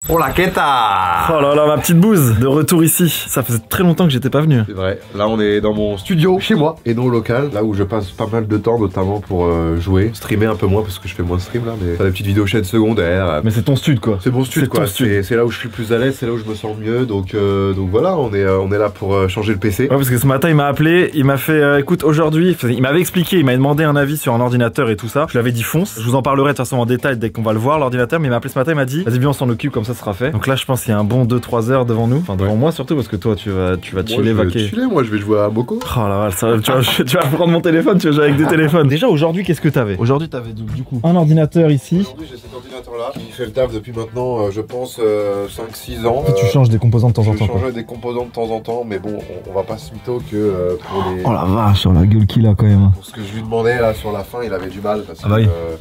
pour la quêta. Oh là là, ma petite bouse, de retour ici. Ça faisait très longtemps que j'étais pas venu. C'est vrai, là on est dans mon studio, chez moi, et non au local, là où je passe pas mal de temps, notamment pour jouer, streamer un peu moins parce que je fais moins de stream là, mais faire des petites vidéos chaînes secondaires. Mais c'est ton stud quoi. C'est mon stud quoi, c'est là où je suis plus à l'aise, c'est là où je me sens mieux, donc voilà, on est là pour changer le PC. Ouais, parce que ce matin il m'a appelé, il m'a fait écoute aujourd'hui, il m'avait expliqué, il m'a demandé un avis sur un ordinateur et tout ça. Je lui avais dit fonce, je vous en parlerai de toute façon en détail dès qu'on va le voir l'ordinateur, mais il m'a appelé ce matin, il m'a dit vas-y viens on s'en occupe comme ça sera fait. Donc là je pense qu'il y a un bon 2-3 heures devant nous, enfin devant moi surtout parce que toi tu vas chiller, vaquer. Moi je vais jouer à Boko. Oh la vache, tu vas prendre mon téléphone, tu vas jouer avec des téléphones. Déjà aujourd'hui qu'est-ce que t'avais? Aujourd'hui t'avais du coup un ordinateur ici. Aujourd'hui j'ai cet ordinateur là qui fait le taf depuis maintenant je pense 5-6 ans. Et tu changes des composants de temps en temps. Je change des composants de temps en temps, mais bon on va pas se mytho que pour les... Oh la vache, sur la gueule qu'il a quand même. Pour ce que je lui demandais là sur la fin il avait du mal parce que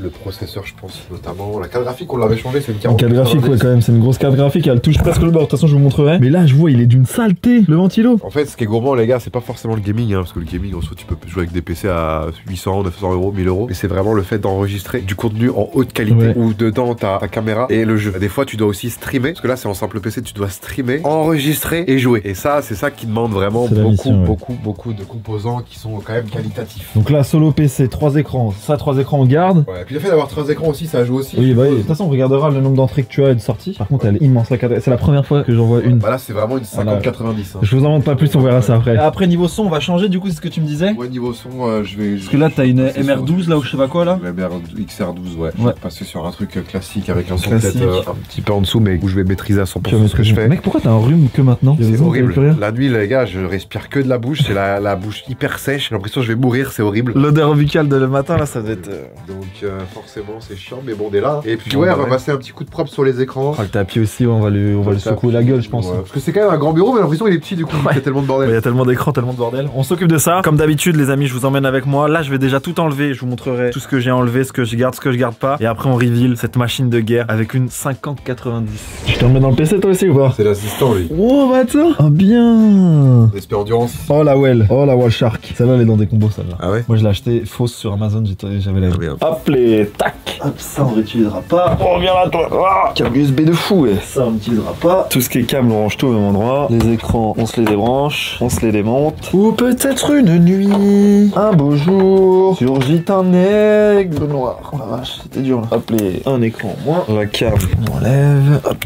le processeur je pense notamment, la carte graphique on l'avait changé, c'est une 40. Carte graphique ouais quand même, c'est une grosse carte graphique, elle touche presque le bord, de toute façon je vous montrerai. Mais là je vois il est d'une saleté, le ventilo. En fait ce qui est gourmand les gars c'est pas forcément le gaming parce que le gaming en soi tu peux jouer avec des PC à 800, 900 euros, 1000 euros, mais c'est vraiment le fait d'enregistrer du contenu en haute qualité où dedans t'as ta caméra et le jeu. Des fois tu dois aussi streamer, parce que là c'est en simple PC, tu dois streamer, enregistrer et jouer. Et ça c'est ça qui demande vraiment beaucoup de composants qui sont quand même qualitatifs. Donc là solo PC, 3 écrans, ça 3 écrans on garde. Ouais, et puis le fait d'avoir 3 écrans aussi ça joue aussi. Oui bah oui, de toute façon on regardera le nombre d'entrées que tu as et de sorties. Par contre elle est immense la carte, c'est la première fois que j'en vois une. Bah là c'est vraiment une 50-90 hein. Je vous en montre pas plus, on verra ça après. Après niveau son on va changer du coup, c'est ce que tu me disais. Ouais niveau son je vais... Parce que là t'as une MR12 là ou je sais pas quoi là. XR12 ouais. Je vais passer sur un truc classique avec un son peut-être un petit peu en dessous mais où je vais maîtriser à 100% ce que je fais. Mec pourquoi t'as un rhume que maintenant? C'est horrible. La nuit les gars je respire que de la bouche, c'est la bouche hyper sèche, j'ai l'impression que je vais mourir, c'est horrible. L'odeur buccale de le matin là ça doit être... Donc forcément c'est chiant mais bon on est là. Et puis ouais on va passer un petit coup de propre sur les écrans. Le tapis aussi on va lui secouer la gueule je pense. Parce que c'est quand même un grand bureau mais l'impression qu'il est petit du coup, il y a tellement de bordel. Il y a tellement d'écrans, tellement de bordel. On s'occupe de ça. Comme d'habitude les amis je vous emmène avec moi. Là je vais déjà tout enlever, je vous montrerai tout ce que j'ai enlevé, ce que je garde pas. Et après on reveal cette machine de guerre avec une 50-90. Tu t'en mets dans le PC toi aussi ou pas? C'est l'assistant lui. Oh bah attends. Ah bien. Esprit endurance. Oh la well. Oh la Wall Shark. Celle-là elle est dans des combos celle-là. Ah ouais? Moi je l'ai acheté fausse sur Amazon, j'avais la vie. Hop les tac. Hop ça on réutilisera pas. Oh viens là toi. Oh, câble USB de fou ouais. Ça on n'utilisera pas. Tout ce qui est câble on range tout au même endroit. Les écrans on se les débranche, on se les démonte. Ou peut-être une nuit, un beau jour, surgit un aigle noir. Oh la vache c'était dur là. Hop les un écran en moins. La câble on enlève. Hop.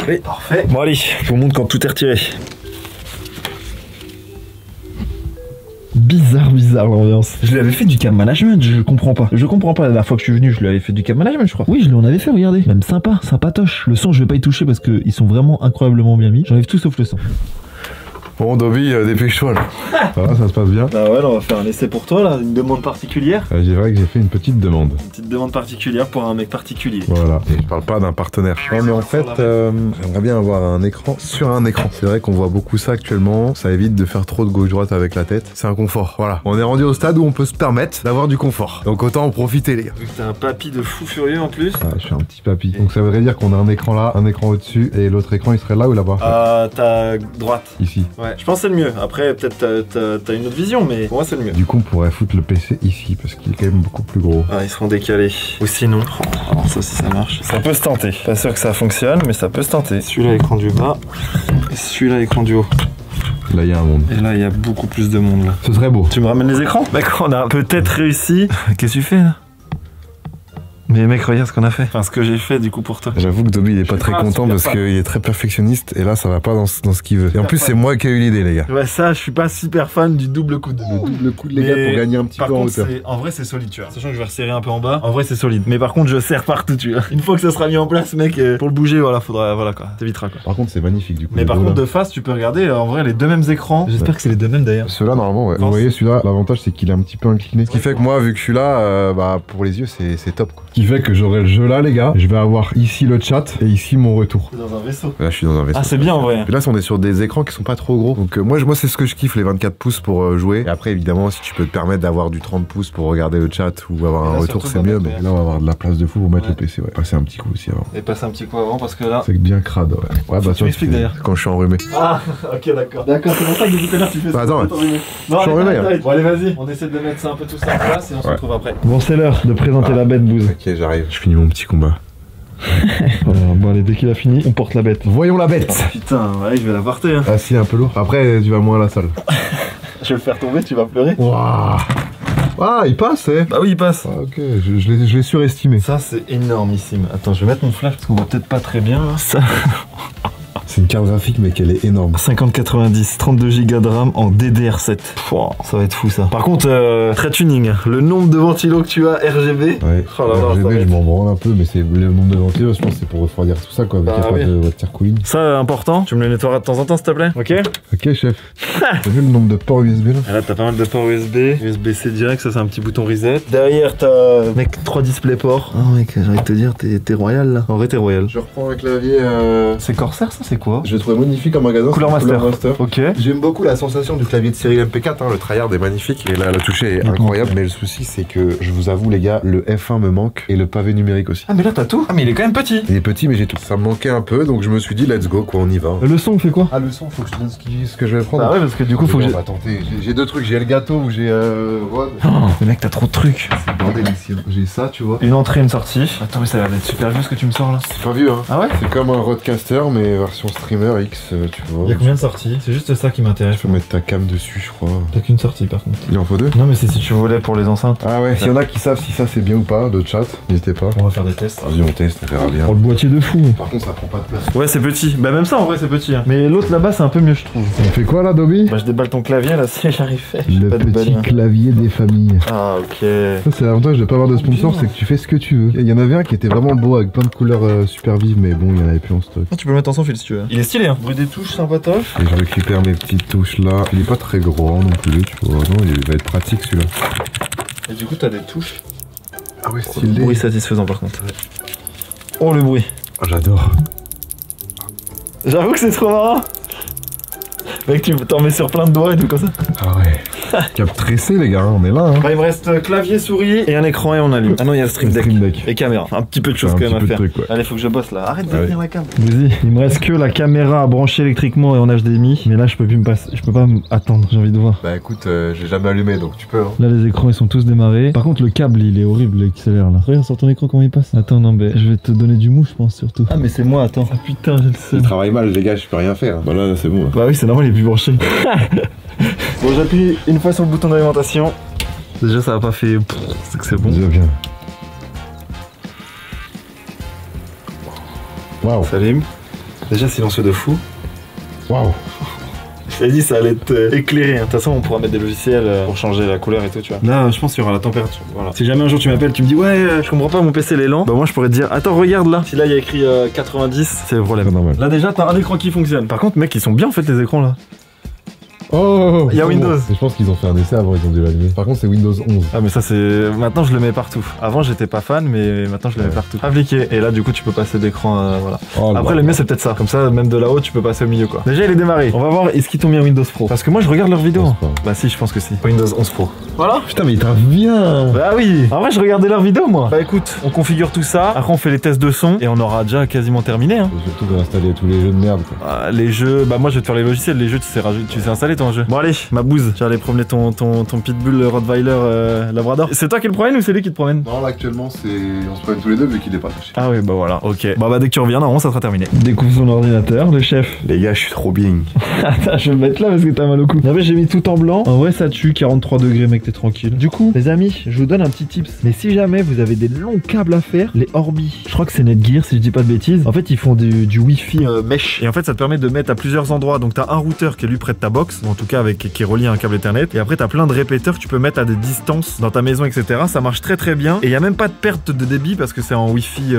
Oui, parfait. Bon allez, je vous montre quand tout est retiré. Bizarre l'ambiance. Je lui avais fait du cam management, je comprends pas la dernière fois que je suis venu, je lui avais fait du cam management je crois. Oui je lui en avais fait, regardez. Même sympatoche. Le son je vais pas y toucher parce qu'ils sont vraiment incroyablement bien mis. J'enlève tout sauf le son. Bon Dobby, dépêche-toi là. Ça va, ça se passe bien? Bah ouais, là, on va faire un essai pour toi là, une demande particulière. Je dirais que j'ai fait une petite demande. Une petite demande particulière pour un mec particulier. Voilà, et je parle pas d'un partenaire. Non mais en fait, j'aimerais bien avoir un écran sur un écran. C'est vrai qu'on voit beaucoup ça actuellement, ça évite de faire trop de gauche-droite avec la tête. C'est un confort, voilà. On est rendu au stade où on peut se permettre d'avoir du confort. Donc autant en profiter les gars. Vu que t'es un papy de fou furieux en plus. Ah, je suis un petit papy. Donc ça voudrait dire qu'on a un écran là, un écran au-dessus, et l'autre écran il serait là ou là-bas? Ta droite. Ici. Ouais, je pense que c'est le mieux. Après, peut-être t'as une autre vision, mais pour moi, c'est le mieux. Du coup, on pourrait foutre le PC ici, parce qu'il est quand même beaucoup plus gros. Ah, ils seront décalés. Ou sinon, alors ça aussi, ça marche. Ça peut se tenter. Pas sûr que ça fonctionne, mais ça peut se tenter. Celui-là, écran du bas. Et celui-là, écran du haut. Là, il y a un monde. Et là, il y a beaucoup plus de monde, là. Ce serait beau. Tu me ramènes les écrans? Mec, on a peut-être réussi. Qu'est-ce que tu fais, là? Mais mec, regarde ce qu'on a fait. Enfin, ce que j'ai fait du coup pour toi. J'avoue que Dobby il est pas très content parce qu'il est très perfectionniste et là ça va pas dans ce qu'il veut. Et en plus c'est moi qui ai eu l'idée les gars. Ouais, ça je suis pas super fan du double coude. Le double coude les gars pour gagner un petit peu en hauteur. En vrai c'est solide tu vois. Sachant que je vais resserrer un peu en bas. En vrai c'est solide. Mais par contre je serre partout tu vois. Une fois que ça sera mis en place mec, pour le bouger voilà faudra voilà quoi. T'éviteras quoi. Par contre c'est magnifique du coup. Mais par contre de face tu peux regarder en vrai les deux mêmes écrans. J'espère que c'est les deux mêmes d'ailleurs. Ceux-là normalement ouais. Vous voyez celui-là l'avantage c'est qu'il est un petit peu incliné. Ce qui fait que moi vu que je suis là bah pour les yeux c'est top quoi. Ce qui fait que j'aurai le jeu là les gars, je vais avoir ici le chat et ici mon retour. C'est dans un vaisseau. Là je suis dans un vaisseau. Ah c'est bien en vrai. Et là on est sur des écrans qui sont pas trop gros. Donc moi c'est ce que je kiffe les 24 pouces pour jouer. Et après évidemment si tu peux te permettre d'avoir du 30 pouces pour regarder le chat ou avoir un retour c'est mieux. Mais là on va avoir de la place de fou pour mettre le PC ouais. Passer un petit coup aussi avant. Et passer un petit coup avant parce que là. C'est bien crade ouais. Ouais bah tu m'expliques d'ailleurs. Quand je suis enrhumé. Ah ok d'accord. D'accord c'est pour ça que depuis tout à l'heure tu fais ça. Attends. Non je suis enrhumé. Bon allez vas-y. On essaie de mettre ça un peu tout ça en place et on se retrouve après. Bon c'est l'heure de présenter la bête bouse. Ok j'arrive. Je finis mon petit combat. Voilà, bon allez, dès qu'il a fini, on porte la bête. Voyons la bête. Oh, putain, ouais, je vais la porter. Hein. Ah si, un peu lourd. Après, tu vas moins à la salle. Je vais le faire tomber, tu vas pleurer. Waouh. Ah, il passe, eh. Bah oui, il passe. Ah, ok, je l'ai surestimé. Ça, c'est énormissime. Attends, je vais mettre mon flash parce qu'on voit peut-être pas très bien. Là. Ça... C'est une carte graphique, mais qu'elle est énorme. 5090, 32 Go de RAM en DDR7. Pouah, ça va être fou ça. Par contre, très tuning. Le nombre de ventilos que tu as RGB. Ouais. Oh là là, RGB, je m'en branle un peu, mais c'est le nombre de ventilos, je pense que c'est pour refroidir tout ça, quoi. Avec Bah, pas de water cooling. Ça, important. Tu me le nettoieras de temps en temps, s'il te plaît. Ok. Ok, chef. T'as vu le nombre de ports USB là? Ah, là, t'as pas mal de ports USB. USB-C direct, ça, c'est un petit bouton reset. Derrière, t'as, mec, 3 display ports. Oh, mec, j'ai envie de te dire, t'es royal là. En vrai, t'es royal. Je reprends un clavier. C'est Corsair, ça, c'est quoi? Je l'ai trouvé magnifique en magasin. Couleur Master. Ok. J'aime beaucoup la sensation du clavier de Cyril MP4, hein, le tryhard est magnifique et là le toucher est incroyable, mais le souci c'est que je vous avoue les gars, le F1 me manque et le pavé numérique aussi. Ah mais là t'as tout. Ah mais il est quand même petit. Il est petit mais j'ai tout. Ça me manquait un peu donc je me suis dit let's go quoi, on y va. Le son on fait quoi? Ah le son, faut que je te donne ce que je vais prendre. Ah ouais parce que du coup faut que j'ai... On va tenter, j'ai deux trucs, j'ai le gâteau ou j'ai Rod. Oh, mais mec t'as trop de trucs. C'est bordel ici, j'ai ça tu vois. Une entrée, une sortie. Attends mais ça a l'air d'être super vieux ce que tu me sors là. C'est pas vieux hein. Ah ouais? C'est comme un Rodecaster mais version streamer X tu vois. Il y a combien de sorties? C'est juste ça qui m'intéresse. Tu peux mettre ta cam dessus je crois. T'as qu'une sortie par contre. Il en faut deux? Non mais c'est si tu voulais pour les enceintes. Ah ouais, s'il y en a qui savent si ça c'est bien ou pas, de chat, n'hésitez pas. On va faire des tests. Vas-y on teste, on verra bien. Oh le boîtier de fou. Par contre ça prend pas de place. Ouais c'est petit. Bah même ça en vrai c'est petit. Hein. Mais l'autre là-bas c'est un peu mieux je trouve. On fait quoi là Dobby? Bah je déballe ton clavier là si j'arrive fait. Le petit clavier des familles. Ah ok. Ça c'est l'avantage de pas avoir de sponsor, c'est que tu fais ce que tu veux. Il y en avait un qui était vraiment beau avec plein de couleurs super vives mais bon il y en avait plus en stock. Ah, tu peux le mettre en sans fil si tu veux. Il est stylé hein. Bruit des touches sympatoche. Et je récupère mes petites touches là. Il est pas très grand non plus tu vois. Non il va être pratique celui-là. Et du coup t'as des touches. Ah ouais C'est le bruit satisfaisant par contre. Oh le bruit. Oh, j'adore. J'avoue que c'est trop marrant. Mec tu t'en mets sur plein de doigts et tout comme ça. Ah ouais. Cap tressé les gars, on est là hein. Bah, il me reste clavier, souris et un écran et on allume. Ah non il y a le stream deck. Et caméra. Un petit peu de choses quand même à faire. Truc, ouais. Allez faut que je bosse là. Arrête de tenir la cam. Vas-y, il me reste que la caméra à brancher électriquement et en HDMI. Mais là je peux plus me passer. Je peux pas attendre, j'ai envie de voir. Bah écoute, j'ai jamais allumé donc tu peux hein. Là les écrans ils sont tous démarrés. Par contre le câble il est horrible le XLR là. Regarde sur ton écran comment il passe. Attends non mais je vais te donner du mou je pense surtout. Ah mais c'est moi attends. Ah putain j'ai le seum. Il travaille mal les gars, je peux rien faire. Bah là c'est bon. Bah oui c'est normal il est plus branché. Bon j'appuie une fois sur le bouton d'alimentation. Déjà ça a pas fait... C'est que c'est bon. Déjà bien. Waouh. Ça allume. Déjà silencieux de fou. Waouh. Je t'ai dit ça allait être éclairé. De toute façon on pourra mettre des logiciels pour changer la couleur et tout tu vois. Là je pense qu'il y aura la température. Voilà. Si jamais un jour tu m'appelles tu me dis ouais je comprends pas mon PC il est lent. Bah moi je pourrais te dire attends regarde là. Si là il y a écrit 90 c'est le problème. Normal. Là déjà t'as un écran qui fonctionne. Par contre mec ils sont bien en fait les écrans là. Oh, il y a Windows. Je pense qu'ils ont fait un essai avant, ils ont dû l'allumer. Par contre, c'est Windows 11. Ah, mais ça, c'est. Maintenant, je le mets partout. Avant, j'étais pas fan, mais maintenant, je le mets partout. Appliqué. Et là, du coup, tu peux passer d'écran. Voilà. Oh, après, le mieux, c'est peut-être ça. Comme ça, même de là-haut, tu peux passer au milieu, quoi. Déjà, il est démarré. On va voir, est-ce qu'ils t'ont mis un Windows Pro? Parce que moi, je regarde leurs vidéos. Bah, si, je pense que si. Windows 11 Pro. Voilà. Putain, mais il travaille bien. Bah oui. En vrai, je regardais leurs vidéos, moi. Bah écoute, on configure tout ça. Après, on fait les tests de son. Et on aura déjà quasiment terminé, hein. Faut surtout installer tous les jeux de merde, quoi. Les jeux. Bah, moi, je vais te faire les logiciels. Les jeux, tu sais installer ton jeu. Bon, allez, ma bouse. J'allais promener ton pitbull Rottweiler Labrador. C'est toi qui le promène ou c'est lui qui te promène? Non, là actuellement, on se promène tous les deux vu qu'il est pas attaché. Ah oui, bah voilà, ok. Bah dès que tu reviens, normalement ça sera terminé. Découvre son ordinateur, le chef. Les gars, je suis trop bien. Attends, je vais me mettre là parce que t'as mal au cou. Non mais j'ai mis tout en blanc. En vrai ça tue, 43 degrés mec, t'es tranquille. Du coup, les amis, je vous donne un petit tips. Mais si jamais vous avez des longs câbles à faire, les Orbi, je crois que c'est Netgear si je dis pas de bêtises. En fait, ils font du Wi-Fi mesh. Et en fait, ça te permet de mettre à plusieurs endroits. Donc t'as un routeur qui est lui près de ta box, ou en tout cas qui est relié à un câble Ethernet. Et après, t'as plein de répéteurs que tu peux mettre à des distances dans ta maison, etc. Ça marche très très bien. Et il y a même pas de perte de débit parce que c'est en Wi-Fi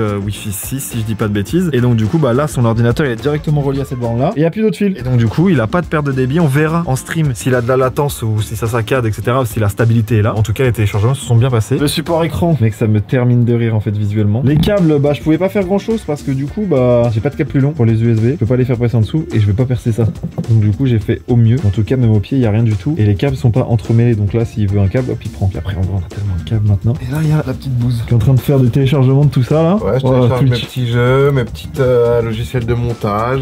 6 si je dis pas de bêtises. Et donc du coup, bah là, son ordinateur il est directement relié à cette borne là. Et il y a plus d'autres fils. Et donc du coup, il a pas de perte de débit. On verra en stream s'il a de la latence ou si ça saccade, etc. Ou si la stabilité est là. En tout cas, les téléchargements se sont bien passés. Le support écran, mec, ça me termine de rire en fait visuellement. Les câbles, bah je pouvais pas faire grand chose parce que du coup, bah j'ai pas de câble plus long pour les USB. Je peux pas les faire passer en dessous et je vais pas percer ça. Donc du coup, j'ai fait au mieux. En tout tout cas, même au pied, il y a rien du tout. Et les câbles sont pas entremêlés. Donc là, s'il veut un câble, hop, il prend. Puis après, on a tellement de câbles maintenant. Et là, il y a la petite bouse qui est en train de faire des téléchargements de tout ça là. Ouais, je télécharge mes petits jeux, mes petites logiciels de montage,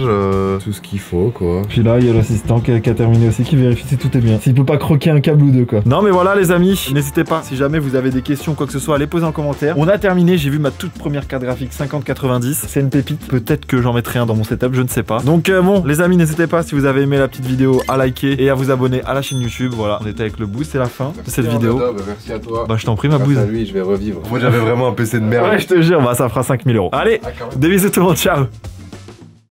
tout ce qu'il faut quoi. Puis là, il y a l'assistant qui a terminé aussi, qui vérifie si tout est bien. S'il peut pas croquer un câble ou deux quoi. Non mais voilà les amis, n'hésitez pas, si jamais vous avez des questions quoi que ce soit, à les poser en commentaire. On a terminé, j'ai vu ma toute première carte graphique 5090. C'est une pépite, peut-être que j'en mettrai un dans mon setup, je ne sais pas. Donc bon, les amis, n'hésitez pas si vous avez aimé la petite vidéo à liker et à vous abonner à la chaîne YouTube. Voilà, on était avec le Boost, c'est la fin de cette vidéo. Merci à toi. Bah je t'en prie ma bouse. Grâce à lui, je vais revivre. Moi j'avais vraiment un PC de merde. Ouais, je te jure, bah ça fera 5000 €. Allez, des bisous tout le monde, ciao.